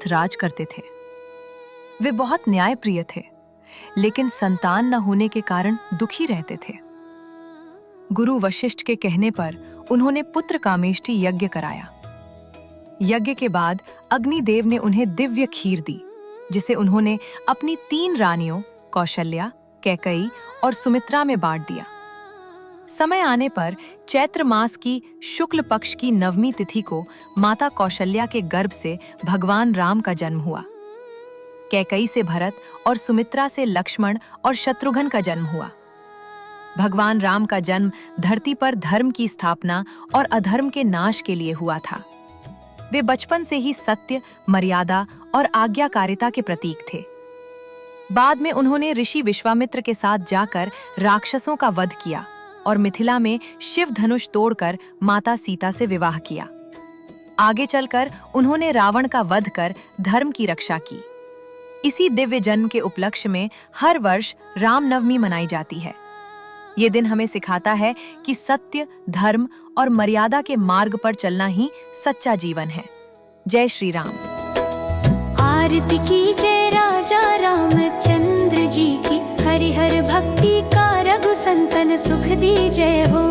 साथ राज करते थे। वे बहुत न्यायप्रिय थे, लेकिन संतान न होने के कारण दुखी रहते थे। गुरु वशिष्ठ के कहने पर उन्होंने पुत्र कामेष्टि यज्ञ कराया। यज्ञ के बाद अग्निदेव ने उन्हें दिव्य खीर दी, जिसे उन्होंने अपनी 3 रानियों कौशल्या, कैकई और सुमित्रा में बांट दिया। समय आने पर चैत्र मास की शुक्ल पक्ष की 9वीं तिथि को माता कौशल्या के गर्भ से भगवान राम का जन्म हुआ। कैकई से भरत और सुमित्रा से लक्ष्मण और शत्रुघ्न का जन्म हुआ। भगवान राम का जन्म धरती पर धर्म की स्थापना और अधर्म के नाश के लिए हुआ था। वे बचपन से ही सत्य, मर्यादा और आज्ञाकारिता के प्रतीक थे। बाद में उन्होंने ऋषि विश्वामित्र के साथ जाकर राक्षसों का वध किया और मिथिला में शिव धनुष तोड़कर माता सीता से विवाह किया। आगे चलकर उन्होंने रावण का वध कर धर्म की रक्षा की। इसी दिव्य जन्म के उपलक्ष्य में हर वर्ष रामनवमी मनाई जाती है। ये दिन हमें सिखाता है कि सत्य, धर्म और मर्यादा के मार्ग पर चलना ही सच्चा जीवन है। जय श्री राम। आरती कीजिए राजा रामचंद्र जी की, हरिहर भक्ति का रघु संतन सुख दीजय हो।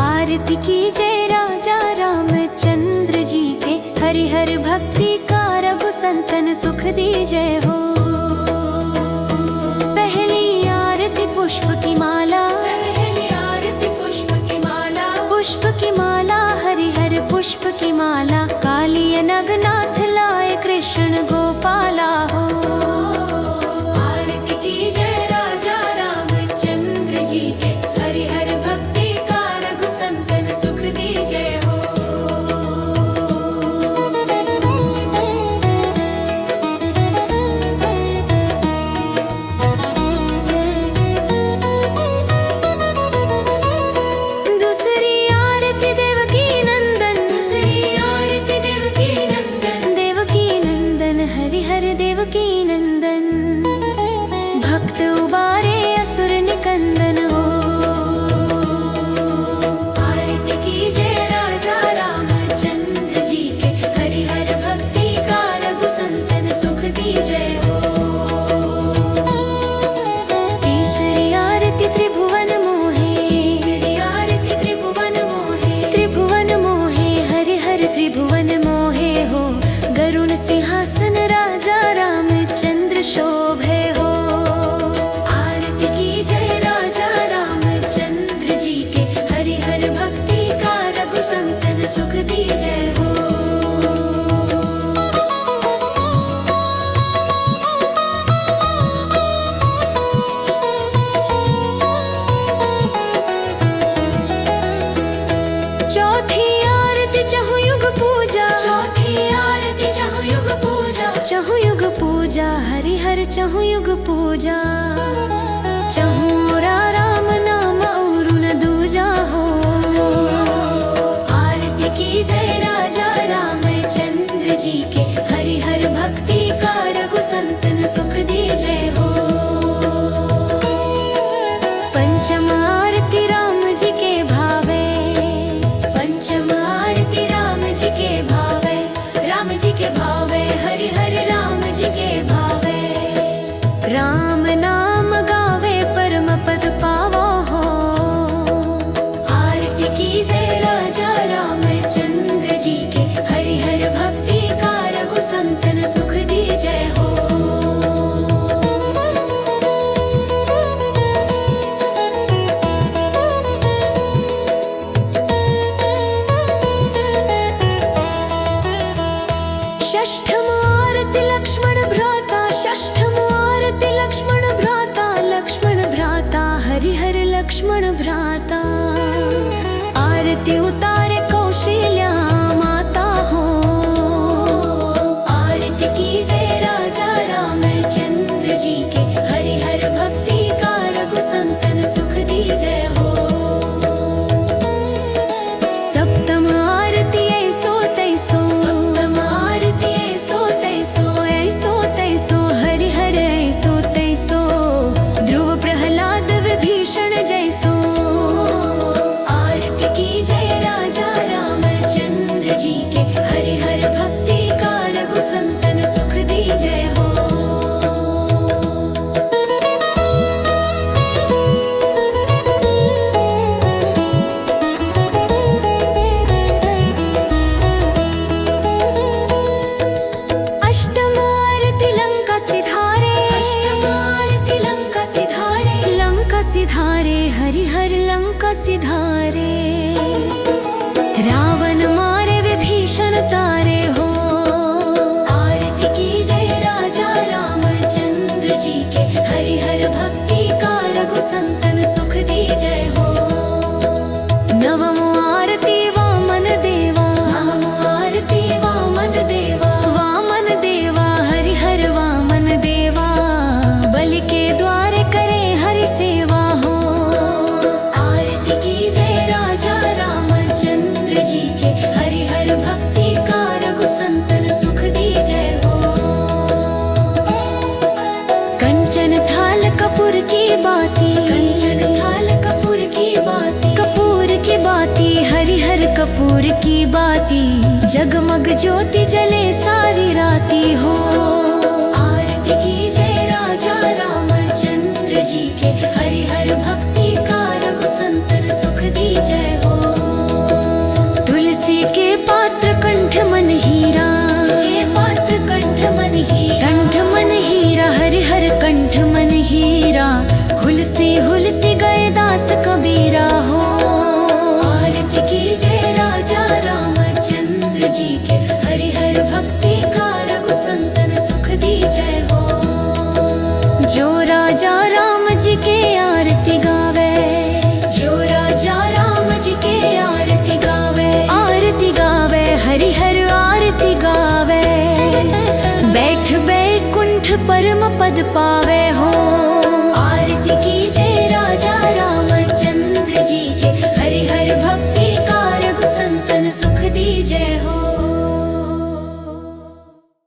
आरती कीजिए राजा रामचंद्र जी के, हरिहर भक्ति का रघु संतन सुख दीजय हो। पहली आरती पुष्प की माला, पहली आरती पुष्प की माला, पुष्प की माला हरिहर पुष्प की माला, कालिय नगनाथ लाए कृष्ण गोपाला हो। आरती कीजिए राजा रामचंद्र जी के, हरिहर भक्ति का रघु संतन सुख दीजय हो। देवकी नंदन, भक्त उबारे असुर निकंदन हो। आरती कीजिए राजा रामचंद्र जी के, हरिहर भक्ति का रघु संतन सुख दीजय हो। तीसरी आरती त्रिभुवन मोहे, तीसरी आरती त्रिभुवन मोहे, त्रिभुवन मोहे हरिहर त्रिभुवन मोहे हो। गरुण सिंहासन राजा रामचंद्र शोभे हो। आरती कीजिए राजा रामचंद्र जी के, हरिहर भक्ति का रघु संतन सुख दीजय हो। चौथी आरती चहुयुग पूजा, चौथी आरती चहुयुग पूजा, चहुयुग पूजा हरिहर चहुयुग पूजा। चहुरा राम नाम और न दूजा हो। आरती कीजिए राजा रामचंद्र जी के, हरिहर भक्ति का रघु संतन सुख दीजय हो। पंचम आरती राम जी के भावे, पंचम आरती राम जी के भावे, राम जी के भावे हरिहर राम जी के भावे। राम नाम गावे परम पद पावो हो। आरती कीजिए राजा रामचंद्र जी के, हरिहर भक्ति का रघु संतन सुख दीजय हो। षष्ठम आरती लक्ष्मण भ्राता, कपूर की बाती, जगमग ज्योति जले सारी राती हो। आरती कीजिए राजा रामचंद्र जी के, हरिहर भक्ति का रघुसंतन सुख दीजिए हो। तुलसी के पात्र कंठ मन हीरा, के पात्र कंठ मन हीरा, कंठ मन हीरा, हरिहर कंठ मन हीरा। हुलसी हुलसी गए दास कबीरा हो। आरती कीजिए राजा रामचंद्र जी के, हरिहर भक्ति का रघुसंतन सुख दीजिए हो। जो राजा राम जी के आरती गावे, जो राजा राम जी के आरती गावे, आरती गावे हरिहर आरती गावे। बैठ बैकुंठ परम पद पावे हो।